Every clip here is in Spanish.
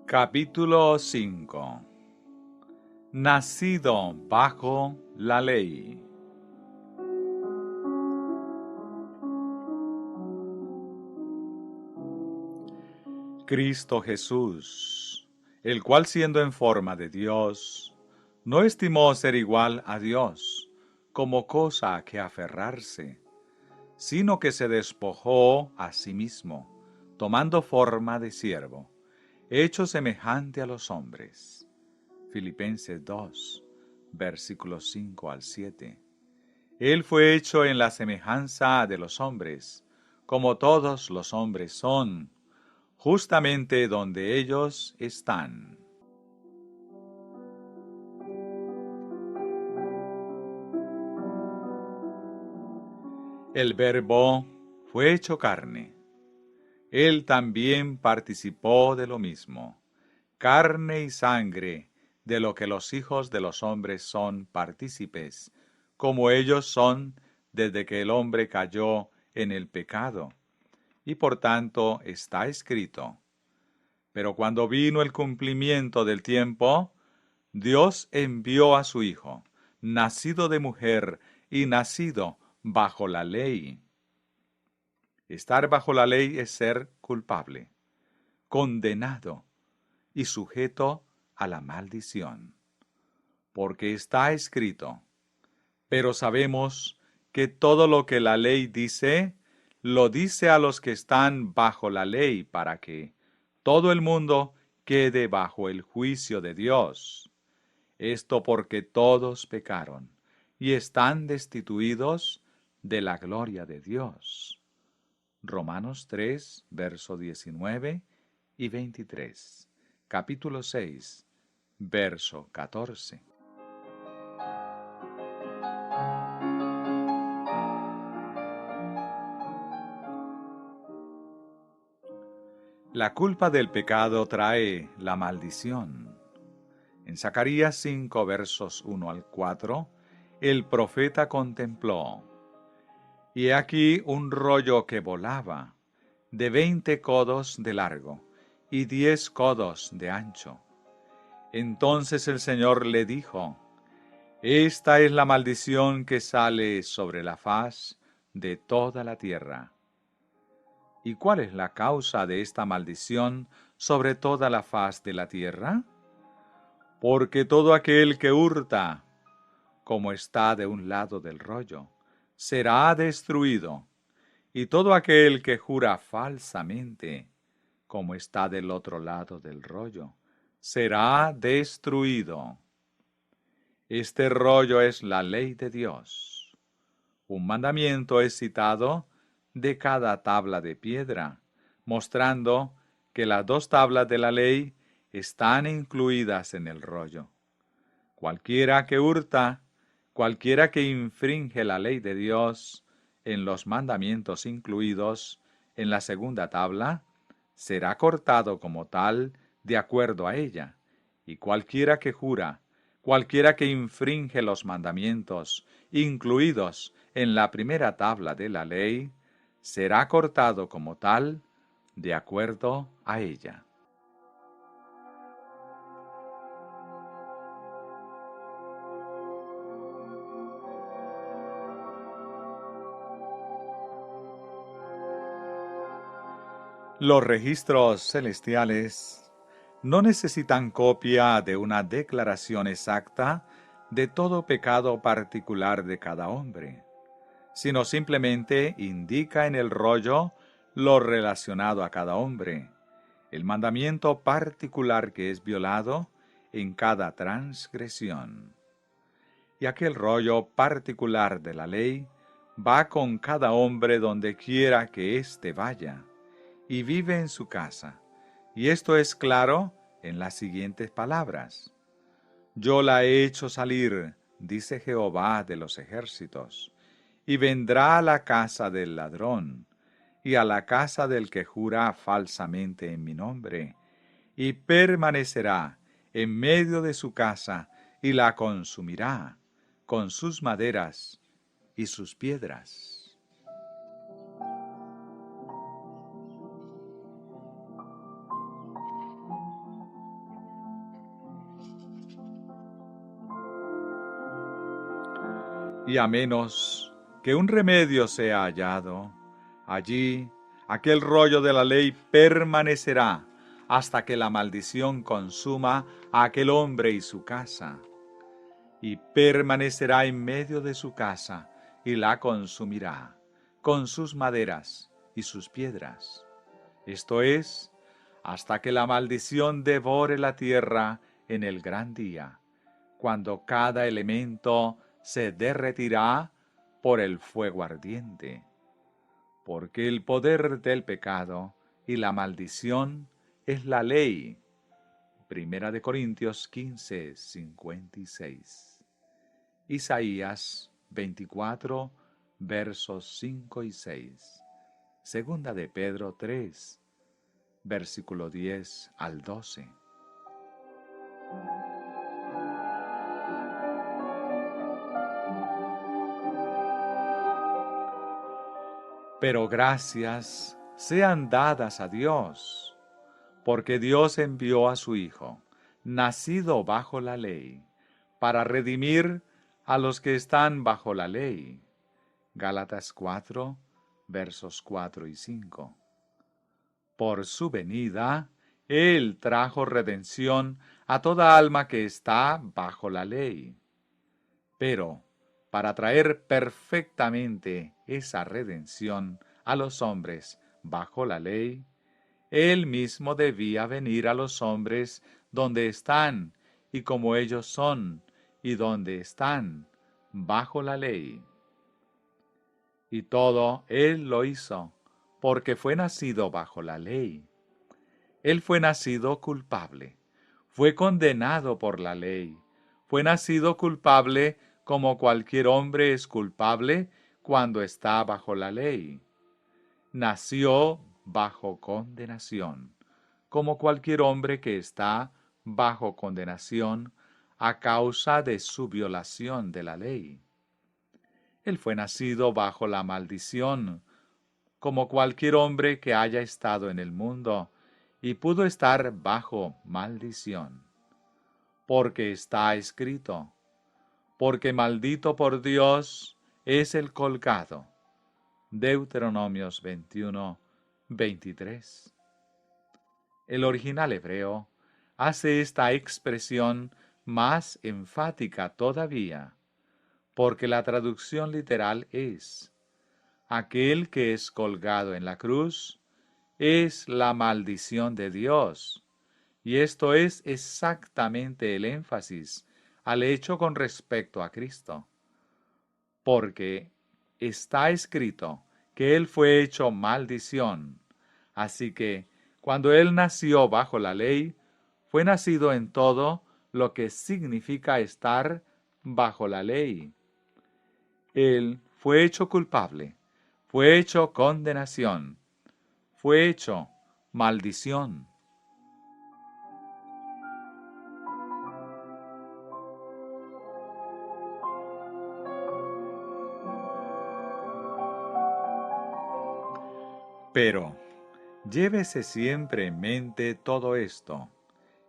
Capítulo 5. Nacido bajo la ley. Cristo Jesús, el cual siendo en forma de Dios, no estimó ser igual a Dios como cosa a que aferrarse, sino que se despojó a sí mismo, tomando forma de siervo, hecho semejante a los hombres. Filipenses 2, versículos 5 al 7. Él fue hecho en la semejanza de los hombres, como todos los hombres son, justamente donde ellos están. El Verbo fue hecho carne. Él también participó de lo mismo, carne y sangre, de lo que los hijos de los hombres son partícipes, como ellos son desde que el hombre cayó en el pecado. Y por tanto está escrito: pero cuando vino el cumplimiento del tiempo, Dios envió a su Hijo, nacido de mujer y nacido bajo la ley. Estar bajo la ley es ser culpable, condenado y sujeto a la maldición. Porque está escrito: pero sabemos que todo lo que la ley dice, lo dice a los que están bajo la ley, para que todo el mundo quede bajo el juicio de Dios. Esto porque todos pecaron y están destituidos de la gloria de Dios. Romanos 3, verso 19 y 23. Capítulo 6, verso 14. La culpa del pecado trae la maldición. En Zacarías 5, versos 1 al 4, el profeta contempló: y he aquí un rollo que volaba, de 20 codos de largo y 10 codos de ancho. Entonces el Señor le dijo: esta es la maldición que sale sobre la faz de toda la tierra. ¿Y cuál es la causa de esta maldición sobre toda la faz de la tierra? Porque todo aquel que hurta, como está de un lado del rollo, será destruido, y todo aquel que jura falsamente, como está del otro lado del rollo, será destruido. Este rollo es la ley de Dios. Un mandamiento es citado de cada tabla de piedra, mostrando que las 2 tablas de la ley están incluidas en el rollo. Cualquiera que hurta, cualquiera que infringe la ley de Dios en los mandamientos incluidos en la 2ª tabla, será cortado como tal de acuerdo a ella, y cualquiera que jura, cualquiera que infringe los mandamientos incluidos en la 1ª tabla de la ley, será cortado como tal de acuerdo a ella. Los registros celestiales no necesitan copia de una declaración exacta de todo pecado particular de cada hombre, sino simplemente indica en el rollo lo relacionado a cada hombre, el mandamiento particular que es violado en cada transgresión. Y aquel rollo particular de la ley va con cada hombre donde quiera que éste vaya, y vive en su casa. Y esto es claro en las siguientes palabras: yo la he hecho salir, dice Jehová de los ejércitos, y vendrá a la casa del ladrón, y a la casa del que jura falsamente en mi nombre, y permanecerá en medio de su casa, y la consumirá con sus maderas y sus piedras. Y a menos que un remedio sea hallado, allí aquel rollo de la ley permanecerá hasta que la maldición consuma a aquel hombre y su casa, y permanecerá en medio de su casa y la consumirá con sus maderas y sus piedras. Esto es, hasta que la maldición devore la tierra en el gran día, cuando cada elemento se derretirá por el fuego ardiente. Porque el poder del pecado y la maldición es la ley. Primera de Corintios 15, 56. Isaías 24, versos 5 y 6. Segunda de Pedro 3, versículo 10 al 12. Pero gracias sean dadas a Dios, porque Dios envió a su Hijo, nacido bajo la ley, para redimir a los que están bajo la ley. Gálatas 4, versos 4 y 5. Por su venida, Él trajo redención a toda alma que está bajo la ley. Pero, para traer perfectamente esa redención a los hombres bajo la ley, Él mismo debía venir a los hombres donde están y como ellos son y donde están bajo la ley. Y todo Él lo hizo porque fue nacido bajo la ley. Él fue nacido culpable, fue condenado por la ley, fue nacido culpable como cualquier hombre es culpable cuando está bajo la ley. Nació bajo condenación, como cualquier hombre que está bajo condenación a causa de su violación de la ley. Él fue nacido bajo la maldición, como cualquier hombre que haya estado en el mundo, y pudo estar bajo maldición. Porque está escrito, porque maldito por Dios es el colgado. Deuteronomios 21, 23. El original hebreo hace esta expresión más enfática todavía, porque la traducción literal es: aquel que es colgado en la cruz es la maldición de Dios. Y esto es exactamente el énfasis al hecho con respecto a Cristo. Porque está escrito que Él fue hecho maldición. Así que, cuando Él nació bajo la ley, fue nacido en todo lo que significa estar bajo la ley. Él fue hecho culpable, fue hecho condenación, fue hecho maldición. Pero llévese siempre en mente todo esto.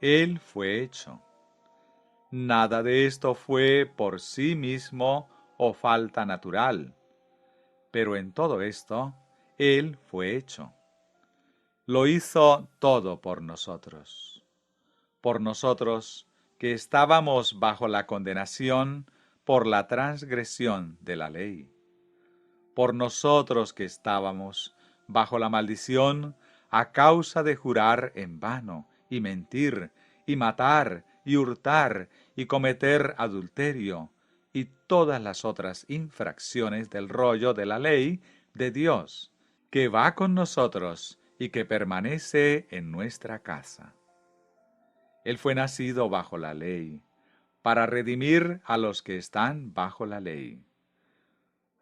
Él fue hecho. Nada de esto fue por sí mismo o falta natural, pero en todo esto, Él fue hecho. Lo hizo todo por nosotros que estábamos bajo la condenación por la transgresión de la ley, por nosotros que estábamos bajo la maldición a causa de jurar en vano, y mentir, y matar, y hurtar, y cometer adulterio, y todas las otras infracciones del rollo de la ley de Dios, que va con nosotros y que permanece en nuestra casa. Él fue nacido bajo la ley, para redimir a los que están bajo la ley.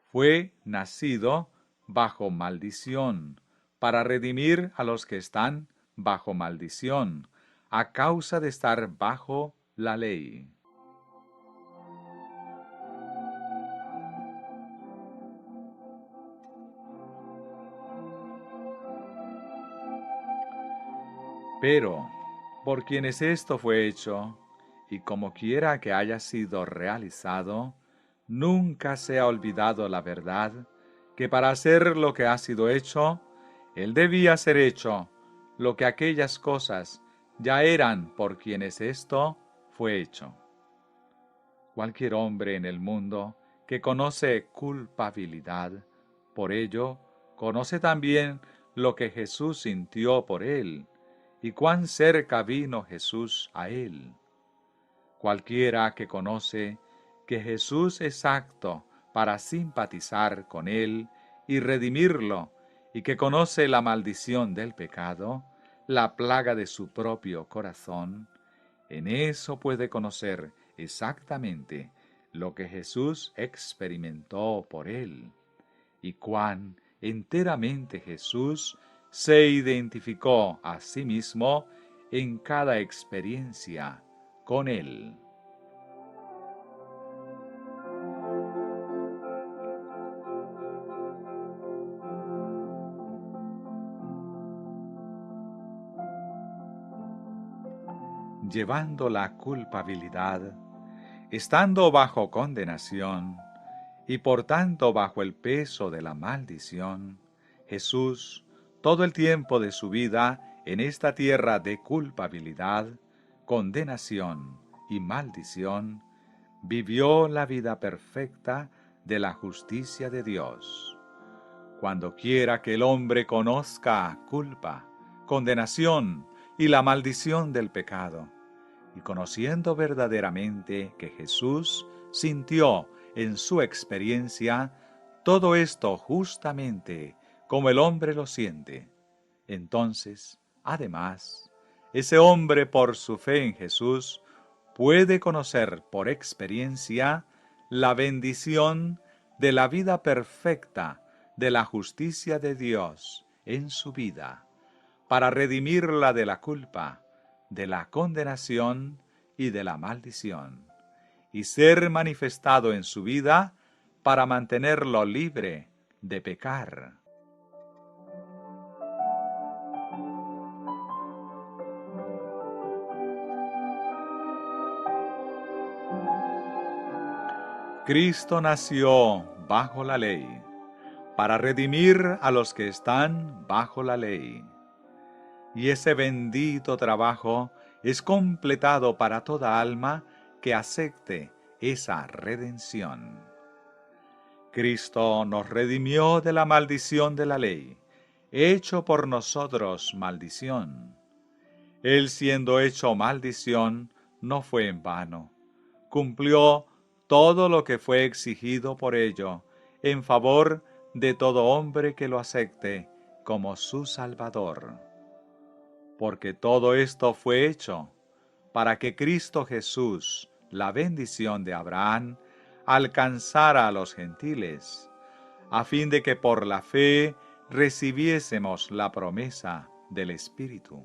Fue nacido bajo maldición, para redimir a los que están bajo maldición, a causa de estar bajo la ley. Pero, por quienes esto fue hecho, y como quiera que haya sido realizado, nunca se ha olvidado la verdad, que para hacer lo que ha sido hecho, él debía ser hecho, lo que aquellas cosas ya eran por quienes esto fue hecho. Cualquier hombre en el mundo que conoce culpabilidad, por ello, conoce también lo que Jesús sintió por él, y cuán cerca vino Jesús a él. Cualquiera que conoce que Jesús es apto para simpatizar con él y redimirlo, y que conoce la maldición del pecado, la plaga de su propio corazón, en eso puede conocer exactamente lo que Jesús experimentó por él, y cuán enteramente Jesús se identificó a sí mismo en cada experiencia con él. Llevando la culpabilidad, estando bajo condenación, y por tanto bajo el peso de la maldición, Jesús, todo el tiempo de su vida en esta tierra de culpabilidad, condenación y maldición, vivió la vida perfecta de la justicia de Dios. Cuando quiera que el hombre conozca culpa, condenación y la maldición del pecado, y conociendo verdaderamente que Jesús sintió en su experiencia todo esto justamente como el hombre lo siente, entonces, además, ese hombre por su fe en Jesús puede conocer por experiencia la bendición de la vida perfecta de la justicia de Dios en su vida, para redimirla de la culpa, de la condenación y de la maldición, y ser manifestado en su vida para mantenerlo libre de pecar. Cristo nació bajo la ley, para redimir a los que están bajo la ley. Y ese bendito trabajo es completado para toda alma que acepte esa redención. Cristo nos redimió de la maldición de la ley, hecho por nosotros maldición. Él, siendo hecho maldición, no fue en vano. Cumplió todo lo que fue exigido por ello, en favor de todo hombre que lo acepte como su Salvador. Porque todo esto fue hecho para que Cristo Jesús, la bendición de Abraham, alcanzara a los gentiles, a fin de que por la fe recibiésemos la promesa del Espíritu.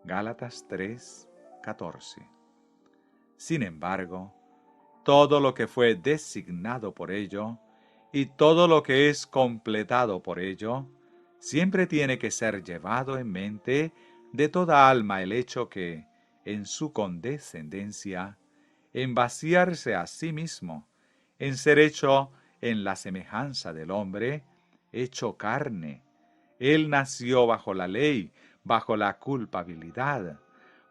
Gálatas 3:14. Sin embargo, todo lo que fue designado por ello, y todo lo que es completado por ello, siempre tiene que ser llevado en mente de toda alma el hecho que, en su condescendencia, en vaciarse a sí mismo, en ser hecho en la semejanza del hombre, hecho carne, él nació bajo la ley, bajo la culpabilidad,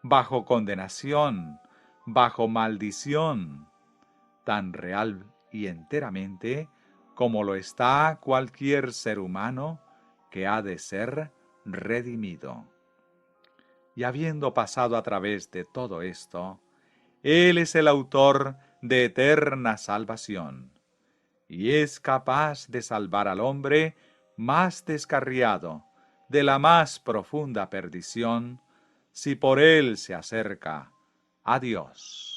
bajo condenación, bajo maldición, tan real y enteramente como lo está cualquier ser humano que ha de ser redimido. Y habiendo pasado a través de todo esto, Él es el autor de eterna salvación, y es capaz de salvar al hombre más descarriado de la más profunda perdición, si por él se acerca a Dios.